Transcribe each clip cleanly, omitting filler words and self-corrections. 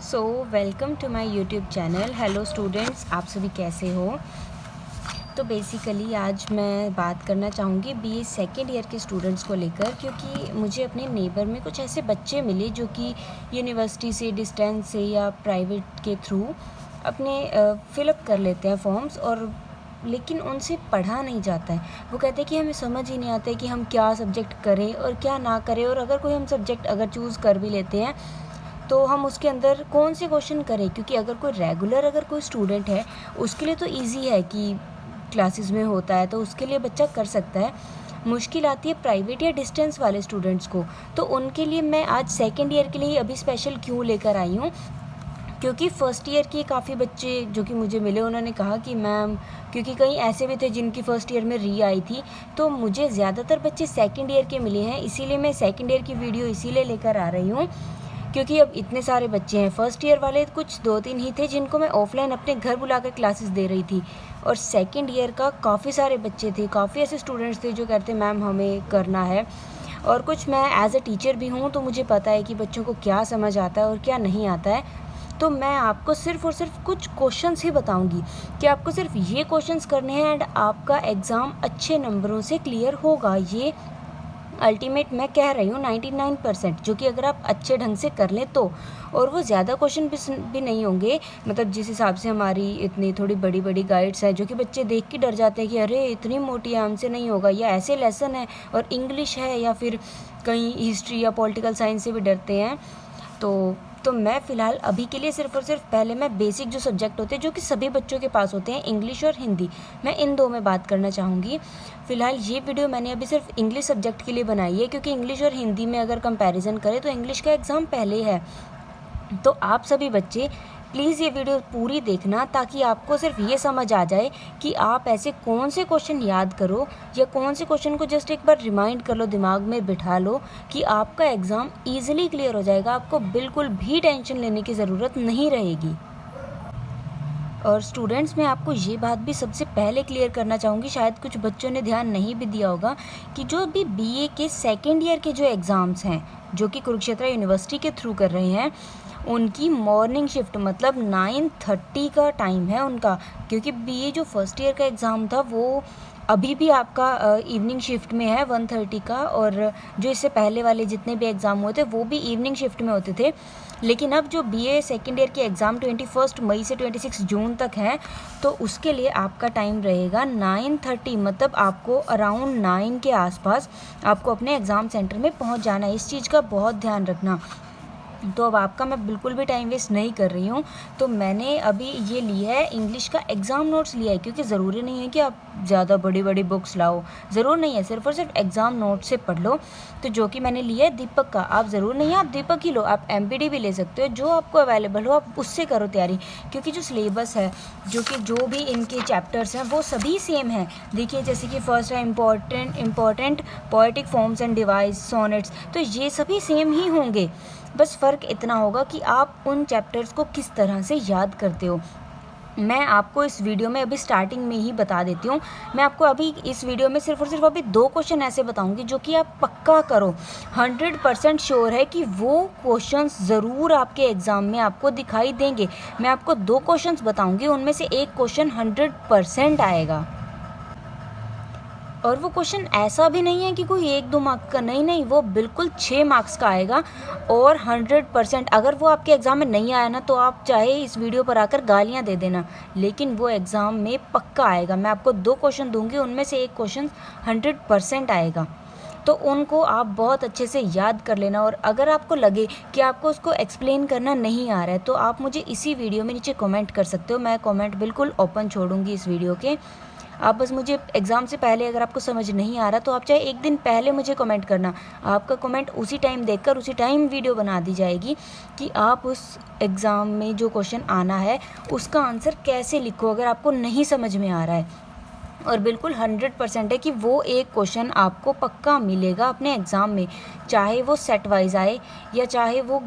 So welcome to my YouTube channel. Hello students, आप सभी कैसे हो। तो बेसिकली आज मैं बात करना चाहूँगी बीए सेकेंड ईयर के स्टूडेंट्स को लेकर, क्योंकि मुझे अपने नेबर में कुछ ऐसे बच्चे मिले जो कि यूनिवर्सिटी से, डिस्टेंस से या प्राइवेट के थ्रू अपने फिलअप कर लेते हैं फॉर्म्स, और लेकिन उनसे पढ़ा नहीं जाता है। वो कहते हैं कि हमें समझ ही नहीं आता है कि हम क्या सब्जेक्ट करें और क्या ना करें, और अगर कोई हम सब्जेक्ट अगर चूज़ कर भी लेते हैं तो हम उसके अंदर कौन से क्वेश्चन करें, क्योंकि अगर कोई रेगुलर अगर कोई स्टूडेंट है उसके लिए तो इजी है कि क्लासेस में होता है तो उसके लिए बच्चा कर सकता है। मुश्किल आती है प्राइवेट या डिस्टेंस वाले स्टूडेंट्स को, तो उनके लिए मैं आज सेकेंड ईयर के लिए अभी स्पेशल क्यों लेकर आई हूँ, क्योंकि फ़र्स्ट ईयर के काफ़ी बच्चे जो कि मुझे मिले उन्होंने कहा कि मैम, क्योंकि कई ऐसे भी थे जिनकी फ़र्स्ट ईयर में री आई थी, तो मुझे ज़्यादातर बच्चे सेकेंड ईयर के मिले हैं, इसीलिए मैं सेकेंड ईयर की वीडियो इसीलिए लेकर आ रही हूँ क्योंकि अब इतने सारे बच्चे हैं। फर्स्ट ईयर वाले कुछ 2-3 ही थे जिनको मैं ऑफलाइन अपने घर बुलाकर क्लासेस दे रही थी, और सेकेंड ईयर का काफ़ी सारे बच्चे थे, काफ़ी ऐसे स्टूडेंट्स थे जो कहते मैम हमें करना है। और कुछ मैं एज अ टीचर भी हूँ तो मुझे पता है कि बच्चों को क्या समझ आता है और क्या नहीं आता है। तो मैं आपको सिर्फ़ और सिर्फ कुछ क्वेश्चंस ही बताऊंगी कि आपको सिर्फ ये क्वेश्चंस करने हैं एंड आपका एग्ज़ाम अच्छे नंबरों से क्लियर होगा। ये अल्टीमेट मैं कह रही हूँ 99%, जो कि अगर आप अच्छे ढंग से कर लें तो, और वो ज़्यादा क्वेश्चन भी नहीं होंगे, मतलब जिस हिसाब से हमारी इतनी थोड़ी बड़ी बड़ी गाइड्स है जो कि बच्चे देख के डर जाते हैं कि अरे इतनी मोटी है हमसे नहीं होगा, या ऐसे लेसन है और इंग्लिश है, या फिर कहीं हिस्ट्री या पॉलिटिकल साइंस से भी डरते हैं। तो मैं फ़िलहाल अभी के लिए सिर्फ़ और सिर्फ पहले मैं बेसिक जो सब्जेक्ट होते हैं जो कि सभी बच्चों के पास होते हैं, इंग्लिश और हिंदी, मैं इन दो में बात करना चाहूँगी। फ़िलहाल ये वीडियो मैंने अभी सिर्फ इंग्लिश सब्जेक्ट के लिए बनाई है, क्योंकि इंग्लिश और हिंदी में अगर कंपैरिजन करें तो इंग्लिश का एग्ज़ाम पहले है। तो आप सभी बच्चे प्लीज़ ये वीडियो पूरी देखना, ताकि आपको सिर्फ ये समझ आ जाए कि आप ऐसे कौन से क्वेश्चन याद करो या कौन से क्वेश्चन को जस्ट एक बार रिमाइंड कर लो, दिमाग में बिठा लो, कि आपका एग्ज़ाम ईजिली क्लियर हो जाएगा। आपको बिल्कुल भी टेंशन लेने की ज़रूरत नहीं रहेगी। और स्टूडेंट्स, मैं आपको ये बात भी सबसे पहले क्लियर करना चाहूँगी, शायद कुछ बच्चों ने ध्यान नहीं भी दिया होगा, कि जो भी बीए के सेकेंड ईयर के जो एग्ज़ाम्स हैं जो कि कुरुक्षेत्र यूनिवर्सिटी के थ्रू कर रहे हैं, उनकी मॉर्निंग शिफ्ट मतलब 9:30 का टाइम है उनका, क्योंकि बीए जो फर्स्ट ईयर का एग्ज़ाम था वो अभी भी आपका इवनिंग शिफ्ट में है 1:30 का, और जो इससे पहले वाले जितने भी एग्ज़ाम हुए थे वो भी इवनिंग शिफ्ट में होते थे। लेकिन अब जो बीए सेकेंड ईयर के एग्ज़ाम 21 मई से 26 जून तक है, तो उसके लिए आपका टाइम रहेगा 9:30, मतलब आपको अराउंड 9 के आसपास आपको अपने एग्ज़ाम सेंटर में पहुंच जाना है। इस चीज़ का बहुत ध्यान रखना। तो अब आपका मैं बिल्कुल भी टाइम वेस्ट नहीं कर रही हूँ। तो मैंने अभी ये लिया है, इंग्लिश का एग्ज़ाम नोट्स लिया है, क्योंकि ज़रूरी नहीं है कि आप ज़्यादा बड़ी बड़ी बुक्स लाओ, ज़रूर नहीं है, सिर्फ और सिर्फ एग्ज़ाम नोट से पढ़ लो। तो जो कि मैंने लिया है दीपक का, आप ज़रूर नहीं है आप दीपक ही लो, आप एमपीडी भी ले सकते हो, जो आपको अवेलेबल हो आप उससे करो तैयारी, क्योंकि जो सिलेबस है, जो भी इनके चैप्टर्स हैं वो सभी सेम हैं। देखिए, जैसे कि फर्स्ट है important poetic forms and device sonnets, तो ये सभी सेम ही होंगे, बस फ़र्क इतना होगा कि आप उन चैप्टर्स को किस तरह से याद करते हो। मैं आपको इस वीडियो में अभी स्टार्टिंग में ही बता देती हूँ, मैं आपको अभी इस वीडियो में सिर्फ और सिर्फ अभी 2 क्वेश्चन ऐसे बताऊँगी जो कि आप पक्का करो, 100% श्योर है कि वो क्वेश्चंस ज़रूर आपके एग्ज़ाम में आपको दिखाई देंगे। मैं आपको 2 क्वेश्चंस बताऊँगी, उनमें से एक क्वेश्चन 100% आएगा, और वो क्वेश्चन ऐसा भी नहीं है कि कोई 1-2 मार्क्स का, नहीं, वो बिल्कुल 6 मार्क्स का आएगा। और 100% अगर वो आपके एग्ज़ाम में नहीं आया ना, तो आप चाहे इस वीडियो पर आकर गालियाँ दे देना, लेकिन वो एग्ज़ाम में पक्का आएगा। मैं आपको 2 क्वेश्चन दूंगी, उनमें से एक क्वेश्चन 100% आएगा, तो उनको आप बहुत अच्छे से याद कर लेना। और अगर आपको लगे कि आपको उसको एक्सप्लेन करना नहीं आ रहा है, तो आप मुझे इसी वीडियो में नीचे कमेंट कर सकते हो, मैं कमेंट बिल्कुल ओपन छोड़ूंगी इस वीडियो के। आप बस मुझे एग्ज़ाम से पहले अगर आपको समझ नहीं आ रहा, तो आप चाहे एक दिन पहले मुझे कमेंट करना, आपका कमेंट उसी टाइम देखकर उसी टाइम वीडियो बना दी जाएगी कि आप उस एग्ज़ाम में जो क्वेश्चन आना है उसका आंसर कैसे लिखो, अगर आपको नहीं समझ में आ रहा है। और बिल्कुल 100% है कि वो एक क्वेश्चन आपको पक्का मिलेगा अपने एग्ज़ाम में, चाहे वो सेट वाइज आए या चाहे वो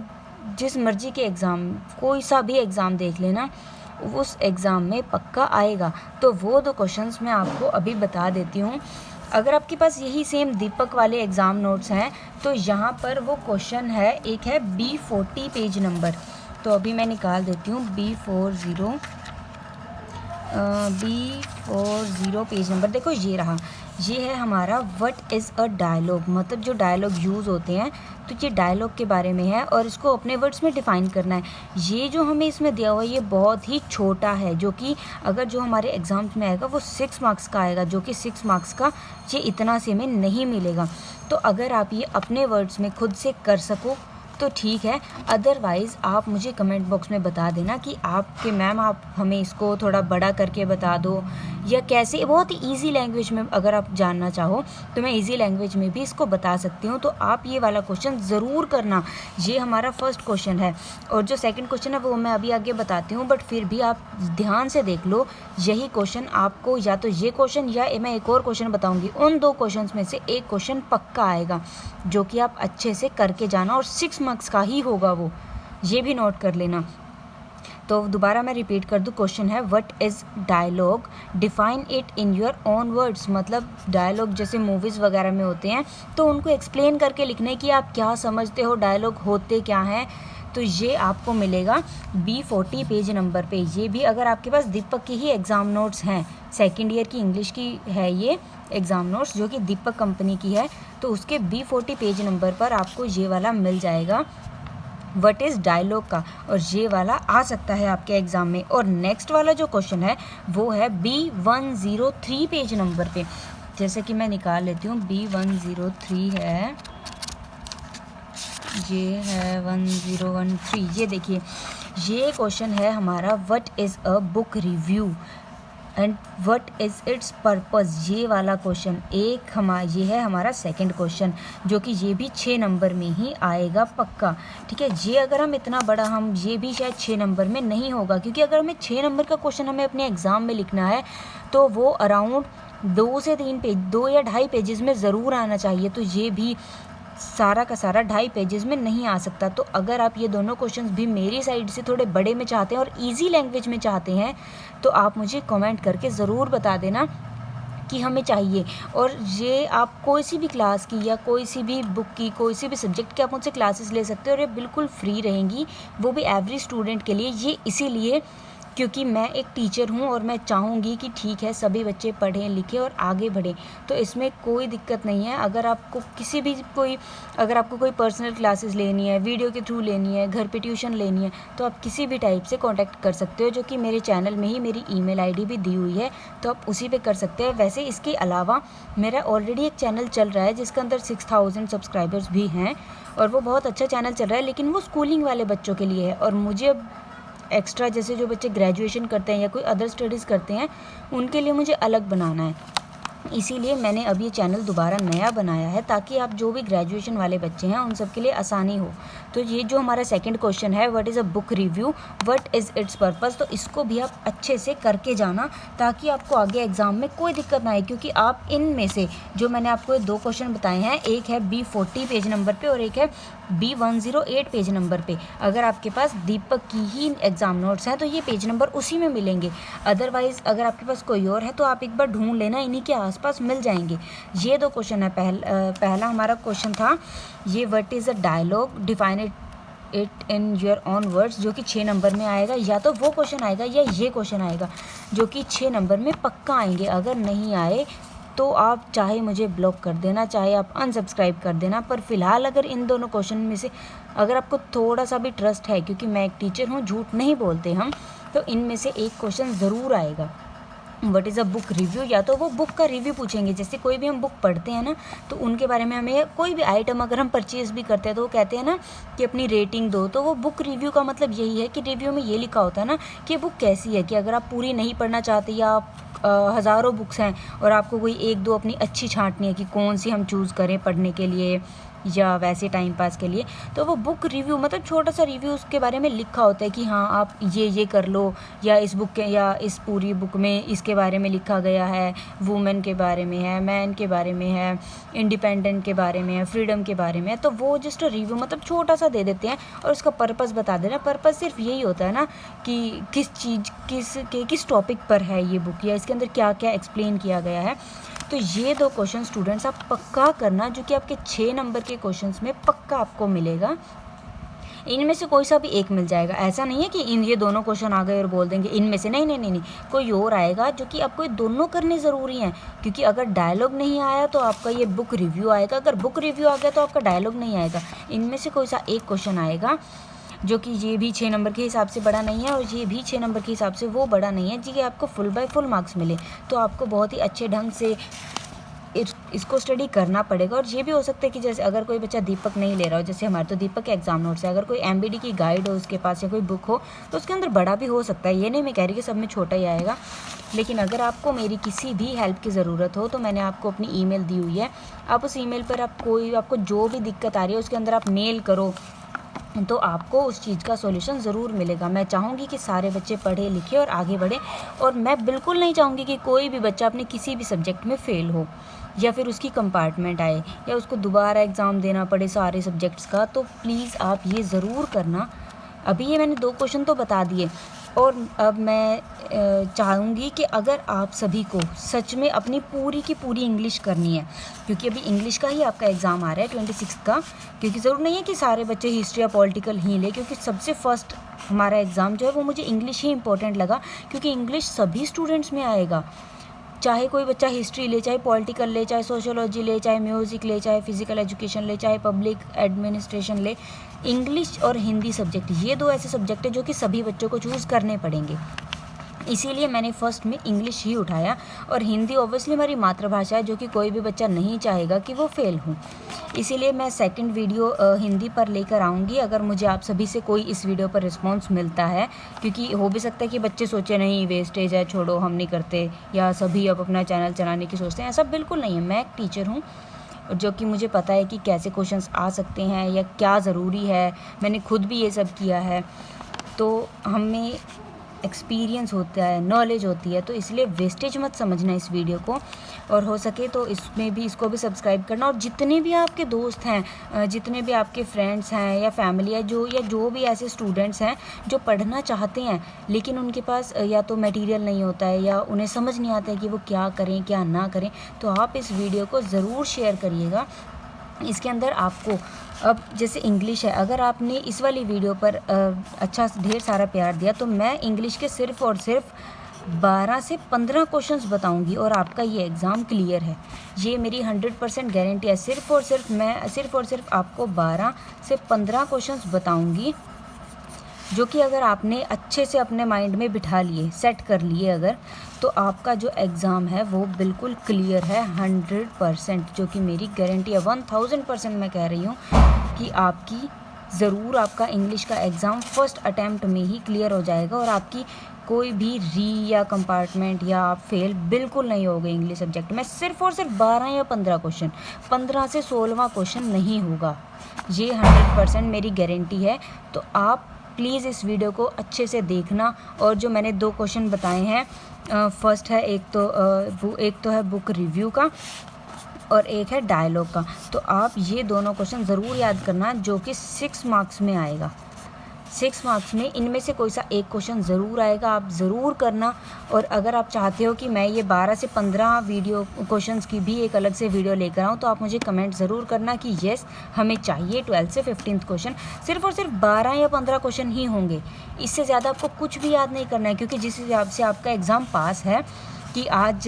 जिस मर्जी के एग्ज़ाम, कोई सा भी एग्ज़ाम देख लेना, उस एग्ज़ाम में पक्का आएगा। तो वो 2 क्वेश्चंस मैं आपको अभी बता देती हूँ। अगर आपके पास यही सेम दीपक वाले एग्ज़ाम नोट्स हैं, तो यहाँ पर वो क्वेश्चन है, एक है B40 पेज नंबर, तो अभी मैं निकाल देती हूँ B40 पेज नंबर। देखो ये रहा, ये है हमारा व्हाट इज़ अ डायलॉग, मतलब जो डायलॉग यूज़ होते हैं, तो ये डायलॉग के बारे में है और इसको अपने वर्ड्स में डिफ़ाइन करना है। ये जो हमें इसमें दिया हुआ है ये बहुत ही छोटा है, जो कि अगर जो हमारे एग्ज़ाम्स में आएगा वो 6 मार्क्स का आएगा, जो कि 6 मार्क्स का ये इतना से में नहीं मिलेगा। तो अगर आप ये अपने वर्ड्स में खुद से कर सको तो ठीक है, अदरवाइज़ आप मुझे कमेंट बॉक्स में बता देना कि आपके मैम आप हमें इसको थोड़ा बड़ा करके बता दो या कैसे। बहुत ही ईजी लैंग्वेज में अगर आप जानना चाहो तो मैं ईजी लैंग्वेज में भी इसको बता सकती हूँ। तो आप ये वाला क्वेश्चन ज़रूर करना। ये हमारा फर्स्ट क्वेश्चन है और जो सेकंड क्वेश्चन है वो मैं अभी आगे बताती हूँ, बट फिर भी आप ध्यान से देख लो। यही क्वेश्चन आपको, या तो ये क्वेश्चन या मैं एक और क्वेश्चन बताऊँगी, उन 2 क्वेश्चन में से एक क्वेश्चन पक्का आएगा जो कि आप अच्छे से करके जाना और 6 मार्क्स का ही होगा वो, ये भी नोट कर लेना। तो दोबारा मैं रिपीट कर दूँ, क्वेश्चन है what is dialogue, define it in your own words. मतलब डायलॉग जैसे मूवीज़ वगैरह में होते हैं तो उनको एक्सप्लेन करके लिखने की आप क्या समझते हो, डायलॉग होते क्या हैं। तो ये आपको मिलेगा B40 पेज नंबर पे। ये भी अगर आपके पास दीपक की ही एग्ज़ाम नोट्स हैं, सेकेंड ईयर की इंग्लिश की है ये एग्ज़ाम नोट्स जो कि दीपक कंपनी की है, तो उसके B40 पेज नंबर पर आपको ये वाला मिल जाएगा व्हाट इज़ डायलॉग का, और ये वाला आ सकता है आपके एग्ज़ाम में। और नेक्स्ट वाला जो क्वेश्चन है वो है B103 पेज नंबर पे। जैसे कि मैं निकाल लेती हूँ, B103 है, ये है 1013। ये देखिए, ये क्वेश्चन है हमारा what is a book review and what is it's purpose. ये वाला क्वेश्चन ये है हमारा सेकंड क्वेश्चन, जो कि ये भी 6 नंबर में ही आएगा पक्का। ठीक है, ये अगर हम इतना बड़ा, हम ये भी शायद 6 नंबर में नहीं होगा, क्योंकि अगर हमें 6 नंबर का क्वेश्चन हमें अपने एग्ज़ाम में लिखना है तो वो अराउंड 2 से 3 पेज, 2 या ढाई पेजेस में ज़रूर आना चाहिए। तो ये भी सारा का सारा 2.5 पेजेस में नहीं आ सकता। तो अगर आप ये दोनों क्वेश्चंस भी मेरी साइड से थोड़े बड़े में चाहते हैं और इजी लैंग्वेज में चाहते हैं तो आप मुझे कमेंट करके ज़रूर बता देना कि हमें चाहिए। और ये आप कोई सी भी क्लास की या कोई सी भी बुक की, कोई सी भी सब्जेक्ट की आप मुझसे क्लासेस ले सकते हो और ये बिल्कुल फ्री रहेंगी, वो भी एवरी स्टूडेंट के लिए। ये इसीलिए क्योंकि मैं एक टीचर हूँ और मैं चाहूँगी कि ठीक है सभी बच्चे पढ़ें लिखें और आगे बढ़ें, तो इसमें कोई दिक्कत नहीं है। अगर आपको अगर आपको कोई पर्सनल क्लासेस लेनी है, वीडियो के थ्रू लेनी है, घर पे ट्यूशन लेनी है, तो आप किसी भी टाइप से कांटेक्ट कर सकते हो, जो कि मेरे चैनल में ही मेरी ईमेल आईडी भी दी हुई है, तो आप उसी पे कर सकते हैं। वैसे इसके अलावा मेरा ऑलरेडी एक चैनल चल रहा है जिसके अंदर 6000 सब्सक्राइबर्स भी हैं और वो बहुत अच्छा चैनल चल रहा है, लेकिन वो स्कूलिंग वाले बच्चों के लिए है। और मुझे अब एक्स्ट्रा जैसे जो बच्चे ग्रेजुएशन करते हैं या कोई अदर स्टडीज़ करते हैं उनके लिए मुझे अलग बनाना है। इसीलिए मैंने अब ये चैनल दोबारा नया बनाया है ताकि आप जो भी ग्रेजुएशन वाले बच्चे हैं उन सब के लिए आसानी हो। तो ये जो हमारा सेकंड क्वेश्चन है what is a book review, what is it's purpose, तो इसको भी आप अच्छे से करके जाना ताकि आपको आगे एग्ज़ाम में कोई दिक्कत ना आए। क्योंकि आप इनमें से जो मैंने आपको 2 क्वेश्चन बताए हैं, एक है B40 पेज नंबर पे और एक है B108 पेज नंबर पे। अगर आपके पास दीपक की ही एग्ज़ाम नोट्स हैं तो ये पेज नंबर उसी में मिलेंगे। अदरवाइज़ अगर आपके पास कोई और है तो आप एक बार ढूंढ लेना, इन्हीं के आसपास मिल जाएंगे। ये 2 क्वेश्चन है। पहला हमारा क्वेश्चन था ये what is a dialogue, define it in your own words, जो कि 6 नंबर में आएगा। या तो वो क्वेश्चन आएगा या ये क्वेश्चन आएगा जो कि 6 नंबर में पक्का आएंगे। अगर नहीं आए तो आप चाहे मुझे ब्लॉक कर देना, चाहे आप अनसब्सक्राइब कर देना, पर फ़िलहाल अगर इन दोनों क्वेश्चन में से अगर आपको थोड़ा सा भी ट्रस्ट है, क्योंकि मैं एक टीचर हूँ, झूठ नहीं बोलते हम, तो इनमें से एक क्वेश्चन ज़रूर आएगा what is a book review. या तो वो बुक का रिव्यू पूछेंगे, जैसे कोई भी हम बुक पढ़ते हैं ना तो उनके बारे में हमें, कोई भी आइटम अगर हम परचेज़ भी करते हैं तो वो कहते हैं ना कि अपनी रेटिंग दो, तो वो बुक रिव्यू का मतलब यही है कि रिव्यू में ये लिखा होता है ना कि बुक कैसी है, कि अगर आप पूरी नहीं पढ़ना चाहते या आप हज़ारों बुक्स हैं और आपको कोई 1-2 अपनी अच्छी छांटनी है कि कौन सी हम चूज़ करें पढ़ने के लिए या वैसे टाइम पास के लिए, तो वो बुक रिव्यू मतलब छोटा सा रिव्यू उसके बारे में लिखा होता है कि हाँ आप ये कर लो, या इस बुक के या इस पूरी बुक में इसके बारे में लिखा गया है, वुमेन के बारे में है, मैन के बारे में है, इंडिपेंडेंट के बारे में है, फ्रीडम के बारे में है। तो वो जस्ट रिव्यू मतलब छोटा सा दे देते हैं और उसका पर्पस बता देना। पर्पस सिर्फ यही होता है ना कि किस टॉपिक पर है ये बुक, या इसके अंदर क्या क्या एक्सप्लेन किया गया है। तो ये 2 क्वेश्चन स्टूडेंट्स आप पक्का करना, जो कि आपके 6 नंबर के क्वेश्चंस में पक्का आपको मिलेगा। इनमें से कोई सा भी एक मिल जाएगा। ऐसा नहीं है कि इन ये दोनों क्वेश्चन आ गए और बोल देंगे इनमें से, नहीं नहीं नहीं नहीं, कोई और आएगा जो कि आपको ये दोनों करने ज़रूरी हैं। क्योंकि अगर डायलॉग नहीं आया तो आपका ये बुक रिव्यू आएगा, अगर बुक रिव्यू आ गया तो आपका डायलॉग नहीं आएगा। इनमें से कोई सा एक क्वेश्चन आएगा जो कि ये भी 6 नंबर के हिसाब से बड़ा नहीं है और ये भी 6 नंबर के हिसाब से वो बड़ा नहीं है जी, कि आपको फुल बाय फुल मार्क्स मिले। तो आपको बहुत ही अच्छे ढंग से इसको स्टडी करना पड़ेगा। और ये भी हो सकता है कि जैसे अगर कोई बच्चा दीपक नहीं ले रहा हो, जैसे हमारे तो दीपक के एग्जाम नोट्स है, अगर कोई एमबीडी की गाइड हो उसके पास या कोई बुक हो तो उसके अंदर बड़ा भी हो सकता है। ये नहीं मैं कह रही कि सब में छोटा ही आएगा, लेकिन अगर आपको मेरी किसी भी हेल्प की ज़रूरत हो तो मैंने आपको अपनी ईमेल दी हुई है। आप उस ईमेल पर आपको जो भी दिक्कत आ रही है उसके अंदर आप मेल करो तो आपको उस चीज़ का सॉल्यूशन ज़रूर मिलेगा। मैं चाहूँगी कि सारे बच्चे पढ़े लिखे और आगे बढ़े, और मैं बिल्कुल नहीं चाहूँगी कि कोई भी बच्चा अपने किसी भी सब्जेक्ट में फ़ेल हो या फिर उसकी कंपार्टमेंट आए या उसको दोबारा एग्ज़ाम देना पड़े सारे सब्जेक्ट्स का। तो प्लीज़ आप ये ज़रूर करना। अभी ये मैंने 2 क्वेश्चन तो बता दिए, और अब मैं चाहूँगी कि अगर आप सभी को सच में अपनी पूरी की पूरी इंग्लिश करनी है, क्योंकि अभी इंग्लिश का ही आपका एग्ज़ाम आ रहा है 26 का, क्योंकि ज़रूर नहीं है कि सारे बच्चे हिस्ट्री या पॉलिटिकल ही ले, क्योंकि सबसे फर्स्ट हमारा एग्ज़ाम जो है वो मुझे इंग्लिश ही इंपॉर्टेंट लगा, क्योंकि इंग्लिश सभी स्टूडेंट्स में आएगा। चाहे कोई बच्चा हिस्ट्री ले, चाहे पॉलिटिकल ले, चाहे सोशियोलॉजी ले, चाहे म्यूज़िक ले, चाहे फिज़िकल एजुकेशन ले, चाहे पब्लिक एडमिनिस्ट्रेशन ले, इंग्लिश और हिंदी सब्जेक्ट ये 2 ऐसे सब्जेक्ट हैं जो कि सभी बच्चों को चूज़ करने पड़ेंगे। इसीलिए मैंने फ़र्स्ट में इंग्लिश ही उठाया, और हिंदी ऑब्वियसली हमारी मातृभाषा है जो कि कोई भी बच्चा नहीं चाहेगा कि वो फ़ेल हो। इसीलिए मैं सेकंड वीडियो हिंदी पर लेकर आऊँगी, अगर मुझे आप सभी से कोई इस वीडियो पर रिस्पांस मिलता है, क्योंकि हो भी सकता है कि बच्चे सोचे नहीं वेस्टेज है, छोड़ो हम नहीं करते, या सभी अब अपना चैनल चलाने की सोचते हैं। ऐसा बिल्कुल नहीं है। मैं एक टीचर हूँ जो कि मुझे पता है कि कैसे क्वेश्चंस आ सकते हैं या क्या ज़रूरी है, मैंने खुद भी ये सब किया है, तो हमें एक्सपीरियंस होता है, नॉलेज होती है। तो इसलिए वेस्टेज मत समझना इस वीडियो को, और हो सके तो इसको भी सब्सक्राइब करना। और जितने भी आपके दोस्त हैं, जितने भी आपके फ्रेंड्स हैं या फैमिली है जो भी ऐसे स्टूडेंट्स हैं जो पढ़ना चाहते हैं लेकिन उनके पास या तो मटेरियल नहीं होता है या उन्हें समझ नहीं आता है कि वो क्या करें क्या ना करें, तो आप इस वीडियो को ज़रूर शेयर करिएगा। इसके अंदर आपको अब जैसे इंग्लिश है, अगर आपने इस वाली वीडियो पर अच्छा ढेर सारा प्यार दिया तो मैं इंग्लिश के सिर्फ़ और सिर्फ 12 से 15 क्वेश्चंस बताऊंगी और आपका ये एग्ज़ाम क्लियर है। ये मेरी 100% गारंटी है। सिर्फ़ और सिर्फ आपको 12 से 15 क्वेश्चंस बताऊंगी जो कि अगर आपने अच्छे से अपने माइंड में बिठा लिए, सेट कर लिए अगर, तो आपका जो एग्ज़ाम है वो बिल्कुल क्लियर है 100%, जो कि मेरी गारंटी है। 1000% मैं कह रही हूँ कि आपकी ज़रूर आपका इंग्लिश का एग्ज़ाम फर्स्ट अटैम्प्ट में ही क्लियर हो जाएगा, और आपकी कोई भी री या कंपार्टमेंट या आप फेल बिल्कुल नहीं होगे इंग्लिश सब्जेक्ट में। सिर्फ़ और सिर्फ 12 या 15 क्वेश्चन, 15 से 16वां क्वेश्चन नहीं होगा, ये 100% मेरी गारंटी है। तो आप प्लीज़ इस वीडियो को अच्छे से देखना। और जो मैंने 2 क्वेश्चन बताए हैं, फर्स्ट है एक तो है बुक रिव्यू का और एक है डायलॉग का, तो आप ये दोनों क्वेश्चन ज़रूर याद करना जो कि 6 मार्क्स में आएगा। 6 मार्क्स में इनमें से कोई सा एक क्वेश्चन ज़रूर आएगा, आप ज़रूर करना। और अगर आप चाहते हो कि मैं ये 12 से 15 वीडियो क्वेश्चंस की भी एक अलग से वीडियो लेकर आऊँ, तो आप मुझे कमेंट ज़रूर करना कि येस हमें चाहिए 12 से 15 क्वेश्चन। सिर्फ़ और सिर्फ 12 या 15 क्वेश्चन ही होंगे, इससे ज़्यादा आपको कुछ भी याद नहीं करना है, क्योंकि जिस हिसाब से आपका एग्ज़ाम पास है कि आज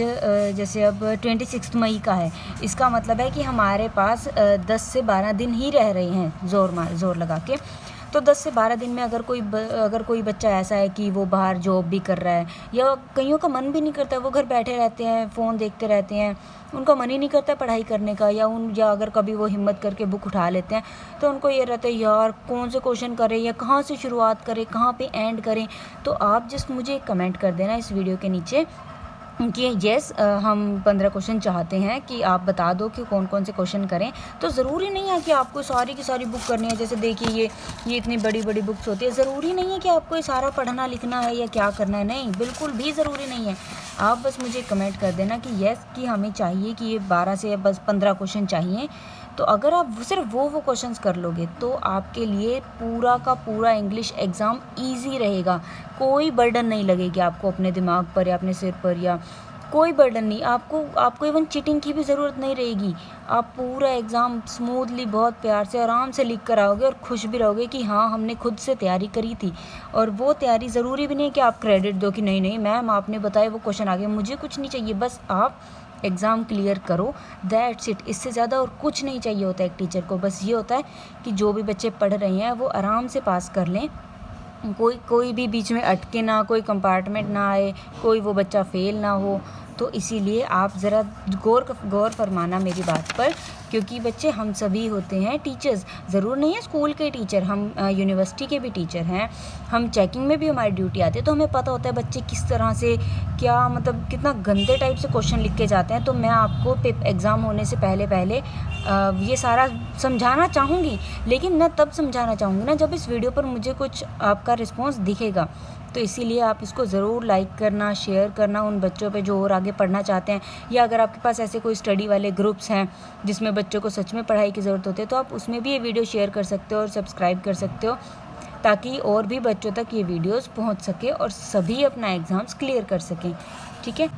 जैसे अब 26 मई का है, इसका मतलब है कि हमारे पास 10 से 12 दिन ही रह रहे हैं ज़ोर लगा के। तो 10 से 12 दिन में अगर कोई बच्चा ऐसा है कि वो बाहर जॉब भी कर रहा है या कईयों का मन भी नहीं करता, वो घर बैठे रहते हैं, फ़ोन देखते रहते हैं, उनका मन ही नहीं करता पढ़ाई करने का, या अगर कभी वो हिम्मत करके बुक उठा लेते हैं तो उनको ये रहता है यार कौन से क्वेश्चन करें या कहाँ से शुरुआत करें, कहाँ पे एंड करें। तो आप जस्ट मुझे कमेंट कर देना इस वीडियो के नीचे कि येस हम 15 क्वेश्चन चाहते हैं, कि आप बता दो कि कौन कौन से क्वेश्चन करें। तो ज़रूरी नहीं है कि आपको सारी की सारी बुक करनी है। जैसे देखिए ये इतनी बड़ी बड़ी बुक्स होती है, ज़रूरी नहीं है कि आपको ये सारा पढ़ना लिखना है या क्या करना है, नहीं बिल्कुल भी ज़रूरी नहीं है। आप बस मुझे कमेंट कर देना कि येस कि हमें चाहिए कि ये 12 से बस 15 क्वेश्चन चाहिए। तो अगर आप सिर्फ वो क्वेश्चंस कर लोगे तो आपके लिए पूरा का पूरा इंग्लिश एग्ज़ाम ईजी रहेगा, कोई बर्डन नहीं लगेगी आपको अपने दिमाग पर या अपने सिर पर या कोई बर्डन नहीं, आपको इवन चीटिंग की भी ज़रूरत नहीं रहेगी। आप पूरा एग्ज़ाम स्मूथली बहुत प्यार से आराम से लिख कर आओगे और खुश भी रहोगे कि हाँ हमने खुद से तैयारी करी थी। और वो तैयारी ज़रूरी भी नहीं है कि आप क्रेडिट दो कि नहीं नहीं मैम आपने बताया वो क्वेश्चन आ गया, मुझे कुछ नहीं चाहिए, बस आप एग्ज़ाम क्लियर करो, दैट्स इट। इससे ज़्यादा और कुछ नहीं चाहिए होता है एक टीचर को। बस ये होता है कि जो भी बच्चे पढ़ रहे हैं वो आराम से पास कर लें, कोई भी बीच में अटके ना, कोई कंपार्टमेंट ना आए, कोई वो बच्चा फेल ना हो। तो इसीलिए आप ज़रा गौर फरमाना मेरी बात पर, क्योंकि बच्चे हम सभी होते हैं टीचर्स, ज़रूर नहीं है स्कूल के टीचर, हम यूनिवर्सिटी के भी टीचर हैं, हम चेकिंग में भी हमारी ड्यूटी आती है, तो हमें पता होता है बच्चे किस तरह से क्या मतलब कितना गंदे टाइप से क्वेश्चन लिख के जाते हैं। तो मैं आपको एग्ज़ाम होने से पहले ये सारा समझाना चाहूँगी, लेकिन मैं तब समझाना चाहूँगी ना जब इस वीडियो पर मुझे कुछ आपका रिस्पॉन्स दिखेगा। तो इसीलिए आप इसको ज़रूर लाइक करना, शेयर करना उन बच्चों पे जो और आगे पढ़ना चाहते हैं, या अगर आपके पास ऐसे कोई स्टडी वाले ग्रुप्स हैं जिसमें बच्चों को सच में पढ़ाई की ज़रूरत होती है, तो आप उसमें भी ये वीडियो शेयर कर सकते हो और सब्सक्राइब कर सकते हो, ताकि और भी बच्चों तक ये वीडियोस पहुंच सके और सभी अपना एग्ज़ाम्स क्लियर कर सकें। ठीक है,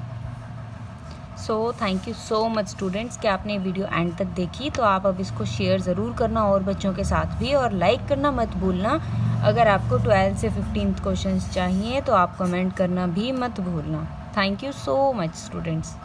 so thank you so much students कि आपने वीडियो एंड तक देखी। तो आप अब इसको शेयर ज़रूर करना और बच्चों के साथ भी, और लाइक करना मत भूलना। अगर आपको 12 से 15 क्वेश्चंस चाहिए तो आप कमेंट करना भी मत भूलना। Thank you so much students.